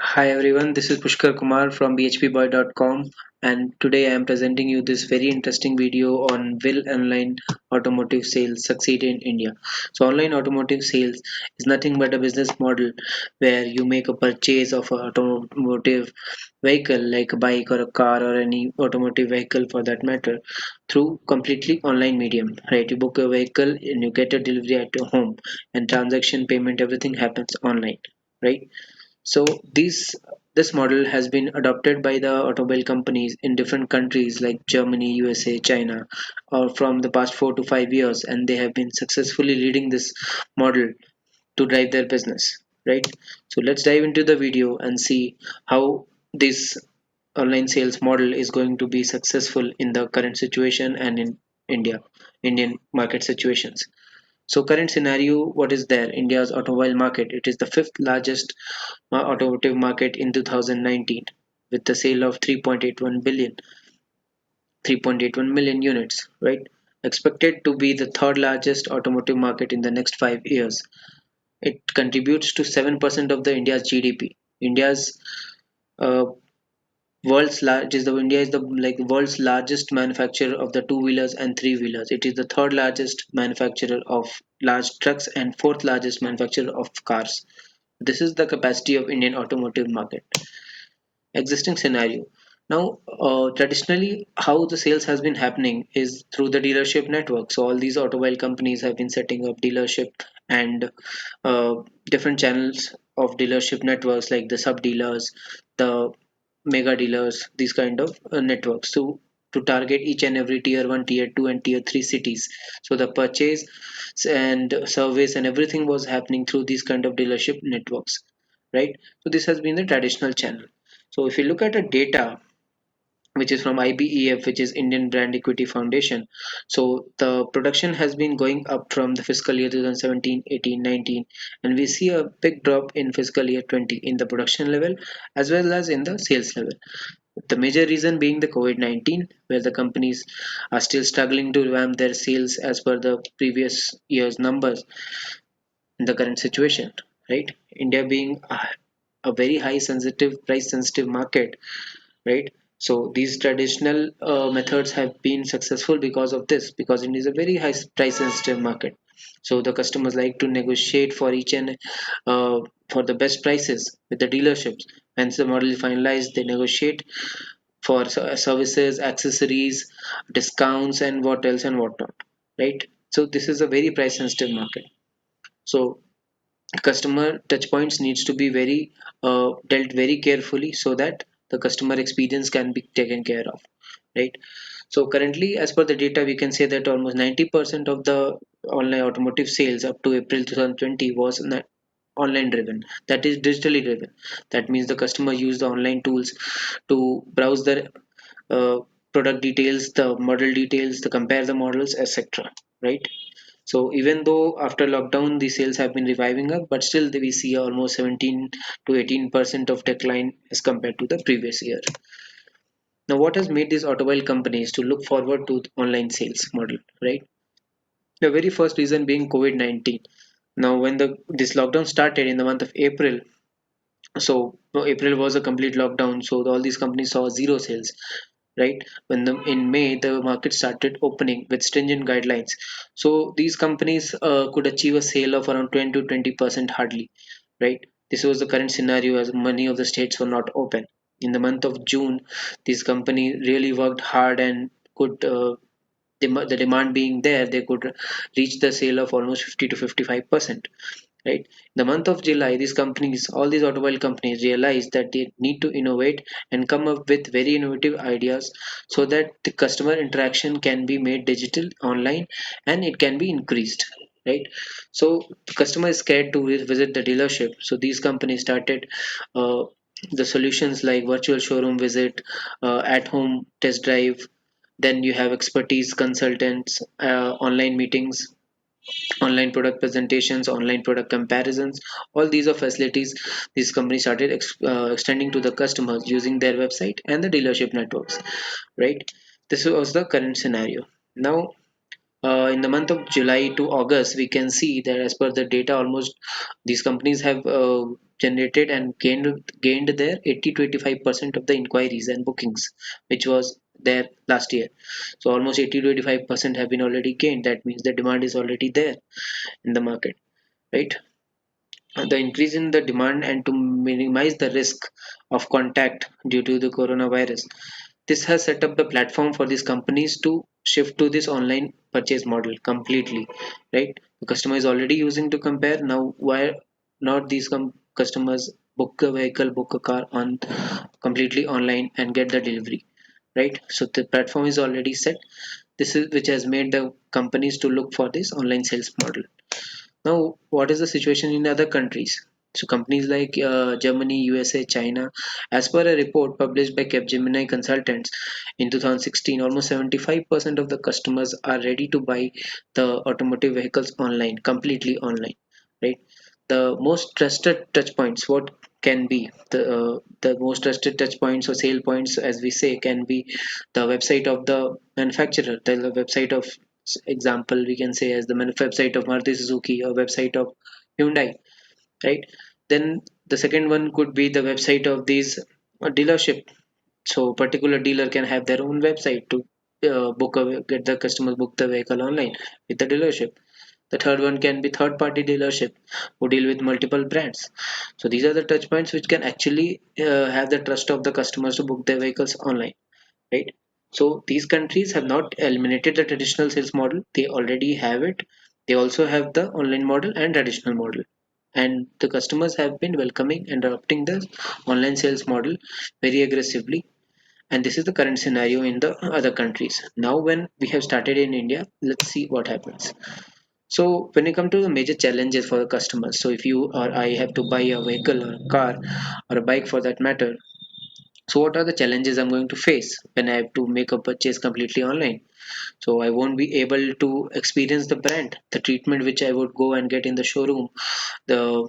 Hi everyone, this is Pushkar Kumar from bhpboy.com, and today I am presenting you this very interesting video on will online automotive sales succeed in India. So online automotive sales is nothing but a business model where you make a purchase of an automotive vehicle like a bike or a car or any automotive vehicle for that matter through completely online medium, right? You book a vehicle and you get a delivery at your home, and transaction payment everything happens online, right? So this model has been adopted by the automobile companies in different countries like Germany, USA, China, or from the past 4 to 5 years, and they have been successfully leading this model to drive their business, right? So let's dive into the video and see how this online sales model is going to be successful in the current situation and in India, Indian market situations. So current scenario, what is there? India's automobile market. It is the fifth largest automotive market in 2019 with the sale of 3.81 million units, right? Expected to be the third largest automotive market in the next 5 years. It contributes to 7% of the India's GDP. India's uh, India is the like world's largest manufacturer of the two-wheelers and three-wheelers. It is the third largest manufacturer of large trucks and fourth largest manufacturer of cars. This is the capacity of Indian automotive market. Existing scenario. Now, traditionally, how the sales has been happening is through the dealership network. So all these automobile companies have been setting up dealership and uh, different channels of dealership networks like the sub dealers, the mega dealers, these kind of networks to target each and every tier 1, tier 2 and tier 3 cities. So the purchase and service and everything was happening through these kind of dealership networks, right? So this has been the traditional channel. So if you look at the data which is from IBEF, which is Indian Brand Equity Foundation. So the production has been going up from the fiscal year 2017, 18, 19, and we see a big drop in fiscal year 20 in the production level as well as in the sales level. The major reason being the COVID-19, where the companies are still struggling to revamp their sales as per the previous year's numbers in the current situation, right? India being a very high sensitive, price sensitive market, right? So these traditional methods have been successful because of this, because it is a very high price sensitive market. So the customers like to negotiate for each and for the best prices with the dealerships. Once the model is finalized, they negotiate for services, accessories, discounts, and what else and what not, right? So this is a very price sensitive market. So customer touch points needs to be very dealt very carefully so that the customer experience can be taken care of, right? So currently, as per the data, we can say that almost 90% of the online automotive sales up to April 2020 was online driven, that is digitally driven. That means the customer used the online tools to browse the uh, product details, the model details, to compare the models, etc., right? So even though after lockdown the sales have been reviving up, but still we see almost 17 to 18% of decline as compared to the previous year. Now, what has made these automobile companies to look forward to the online sales model, right? The very first reason being COVID-19. Now, when the this lockdown started in the month of April, so April was a complete lockdown, so all these companies saw zero sales, right? In May the market started opening with stringent guidelines, so these companies could achieve a sale of around 20 to 20% hardly, right? This was the current scenario as many of the states were not open. In the month of June, these companies really worked hard and could the demand being there, they could reach the sale of almost 50 to 55%, right? In the month of July, these companies, all these automobile companies, realized that they need to innovate and come up with very innovative ideas so that the customer interaction can be made digital, online, and it can be increased, right? So the customer is scared to visit the dealership, so these companies started the solutions like virtual showroom visit, at home test drive. Then you have expertise consultants, online meetings, online product presentations, online product comparisons. All these are facilities these companies started extending to the customers using their website and the dealership networks, right? This was the current scenario. Now, In the month of July to August, we can see that as per the data, almost these companies have generated and gained their 80 to 85% of the inquiries and bookings, which was there last year. So almost 80 to 85% have been already gained. That means the demand is already there in the market, right? The increase in the demand and to minimize the risk of contact due to the coronavirus, this has set up the platform for these companies to shift to this online purchase model completely, right? The customer is already using to compare. Now why not these customers book a vehicle, book a car on completely online and get the delivery, right? So the platform is already set. This is which has made the companies to look for this online sales model. Now, what is the situation in other countries? So, companies like Germany, USA, China, as per a report published by Capgemini Consultants in 2016, almost 75% of the customers are ready to buy the automotive vehicles online, completely online, right? The most trusted touch points, what can be the most trusted touch points or sale points, as we say, can be the website of the manufacturer, the website of example we can say as the website of Maruti Suzuki or website of Hyundai, right? Then the second one could be the website of these dealership. So particular dealer can have their own website to get the customers book the vehicle online with the dealership. The third one can be third party dealership who deal with multiple brands. So these are the touch points which can actually have the trust of the customers to book their vehicles online, right? So these countries have not eliminated the traditional sales model. They already have it. They also have the online model and traditional model. And the customers have been welcoming and adopting the online sales model very aggressively. And this is the current scenario in the other countries. Now, when we have started in India, let's see what happens. So, when it comes to the major challenges for the customers, so if you or I have to buy a vehicle or a car or a bike for that matter, so what are the challenges I'm going to face when I have to make a purchase completely online? So I won't be able to experience the brand, the treatment which I would go and get in the showroom, the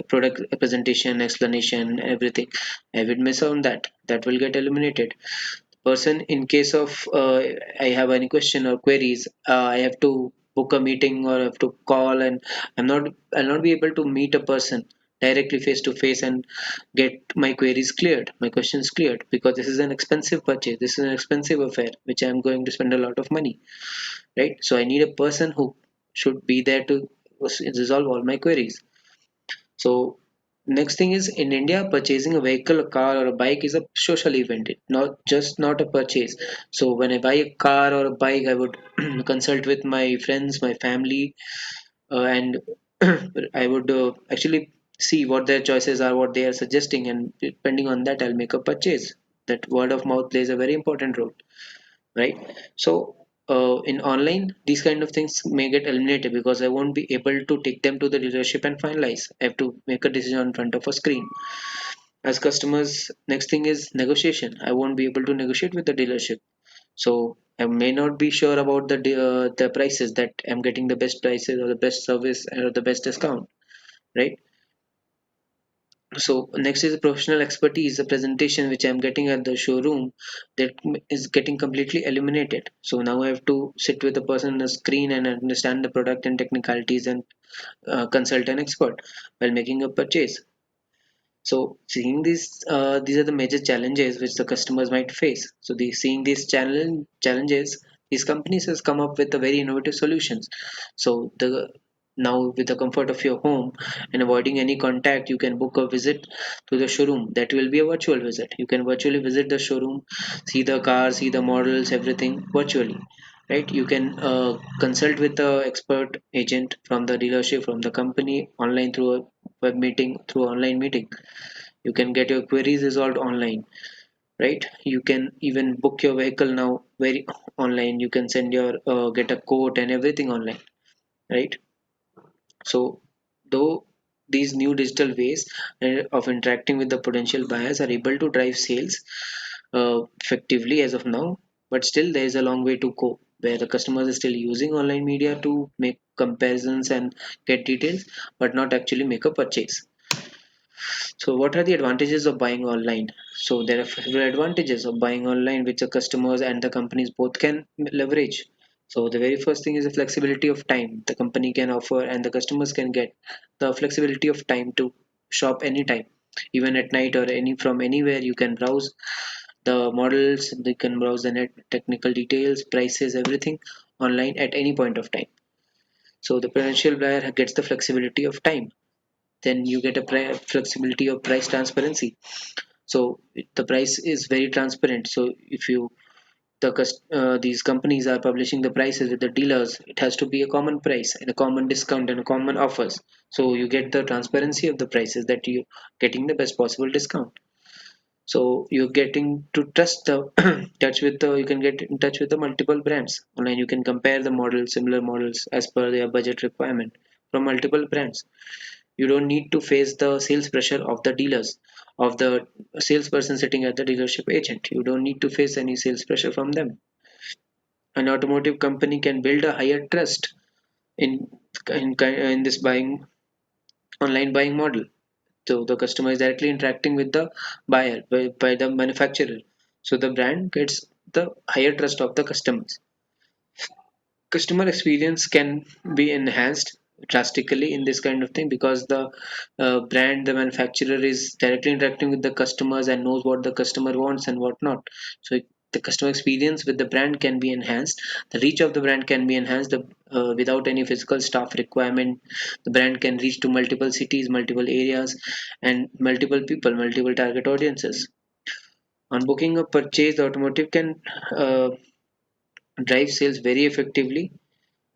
product presentation, explanation, everything. I would miss on that. That will get eliminated. Person in case of I have any question or queries, I have to book a meeting or I have to call, and I'll not be able to meet a person directly face to face and get my queries cleared, my questions cleared, because this is an expensive purchase, this is an expensive affair which I'm going to spend a lot of money, right? So I need a person who should be there to resolve all my queries. So next thing is, in India, purchasing a vehicle, a car or a bike is a social event. It not a purchase. So when I buy a car or a bike, I would consult with my friends, my family, and I would actually see what their choices are, what they are suggesting, and depending on that, I'll make a purchase. That word of mouth plays a very important role, right? So in online, these kind of things may get eliminated because I won't be able to take them to the dealership and finalize. I have to make a decision in front of a screen. As customers, next thing is negotiation. I won't be able to negotiate with the dealership, so I may not be sure about the prices, that I'm getting the best prices or the best service or the best discount, right? So next is professional expertise, the presentation which I'm getting at the showroom, that is getting completely eliminated. So now I have to sit with a person on the screen and understand the product and technicalities and consult an expert while making a purchase. So seeing these are the major challenges which the customers might face. So seeing these challenges, these companies has come up with a very innovative solutions. So the now with the comfort of your home and avoiding any contact, you can book a visit to the showroom. That will be a virtual visit. You can virtually visit the showroom, see the cars, see the models, everything virtually. Right, you can consult with the expert agent from the dealership, from the company online through a web meeting, through online meeting. You can get your queries resolved online, right? You can even book your vehicle now very online. You can send your get a quote and everything online, right? So though these new digital ways of interacting with the potential buyers are able to drive sales effectively as of now, but still there is a long way to go where the customers are still using online media to make comparisons and get details, but not actually make a purchase. So, what are the advantages of buying online? So, there are several advantages of buying online which the customers and the companies both can leverage. So the very first thing is the flexibility of time the company can offer, and the customers can get the flexibility of time to shop anytime, even at night or any from anywhere. You can browse the models, they can browse the net technical details, prices, everything online at any point of time. So the potential buyer gets the flexibility of time. Then you get a flexibility of price transparency. So the price is very transparent. So if you these companies are publishing the prices with the dealers, it has to be a common price and a common discount and a common offers. So you get the transparency of the prices, that you getting the best possible discount. So you're getting to trust the touch with the you can get in touch with the multiple brands online. You can compare the models, similar models as per their budget requirement from multiple brands. You don't need to face the sales pressure of the dealers, of the salesperson sitting at the dealership agent. You don't need to face any sales pressure from them. An automotive company can build a higher trust in in this buying online buying model. So the customer is directly interacting with the buyer by the manufacturer. So the brand gets the higher trust of the customers. Customer experience can be enhanced drastically in this kind of thing, because the brand, the manufacturer is directly interacting with the customers and knows what the customer wants and what not. So the customer experience with the brand can be enhanced, the reach of the brand can be enhanced, without any physical staff requirement. The brand can reach to multiple cities, multiple areas, and multiple people, multiple target audiences. On booking a purchase, the automotive can uh, drive sales very effectively,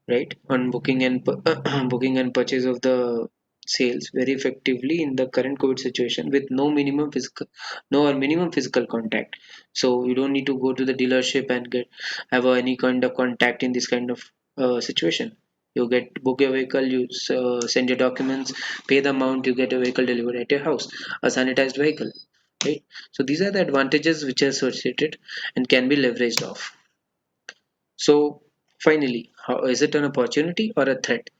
right, on booking and booking and purchase of the sales very effectively in the current COVID situation, with no or minimum physical contact. So you don't need to go to the dealership and get have any kind of contact in this kind of situation. You get book your vehicle, you send your documents, pay the amount, you get a vehicle delivered at your house, a sanitized vehicle, right? So these are the advantages which are associated and can be leveraged off. So finally, how is it an opportunity or a threat?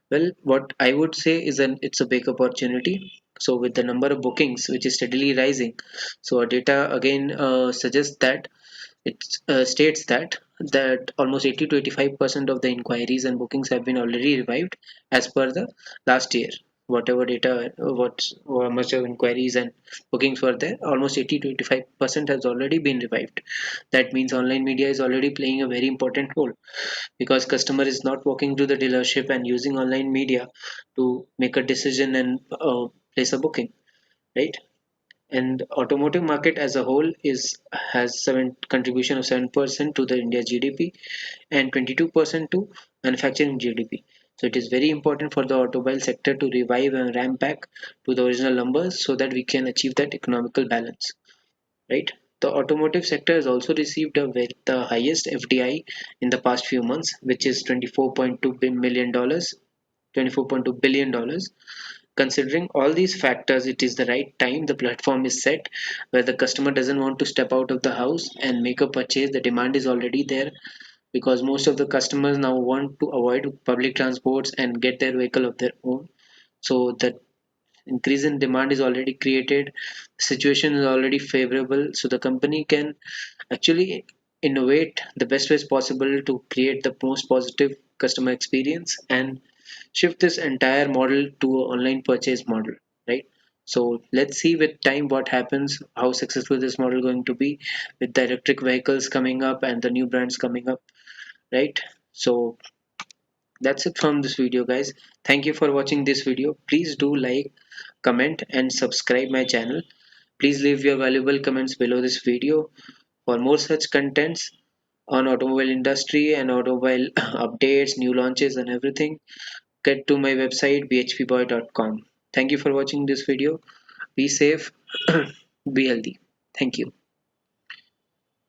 Well, what I would say is it's a big opportunity. So with the number of bookings which is steadily rising, so our data again suggests that it states that almost 80 to 85% of the inquiries and bookings have been already revived as per the last year. Whatever data, much of inquiries and bookings were there, almost 80 to 85% has already been revived. That means online media is already playing a very important role, because customer is not walking to the dealership and using online media to make a decision and place a booking, right? And automotive market as a whole is has seven contribution of 7% to the India GDP and 22% to manufacturing GDP. So it is very important for the automobile sector to revive and ramp back to the original numbers, so that we can achieve that economical balance, right? The automotive sector has also received the highest FDI in the past few months, which is $24.2 million, $24.2 billion. Considering all these factors, it is the right time the platform is set, where the customer doesn't want to step out of the house and make a purchase. The demand is already there, because most of the customers now want to avoid public transports and get their vehicle of their own. So the increase in demand is already created, the situation is already favorable, so the company can actually innovate the best ways possible to create the most positive customer experience and shift this entire model to an online purchase model, right? So let's see with time what happens, how successful this model going to be, with the electric vehicles coming up and the new brands coming up, right? So that's it from this video, guys. Thank you for watching this video. Please do like, comment and subscribe my channel. Please leave your valuable comments below this video for more such contents on automobile industry and automobile updates, new launches and everything. Get to my website bhpboy.com. Thank you for watching this video. Be safe, be healthy. Thank you.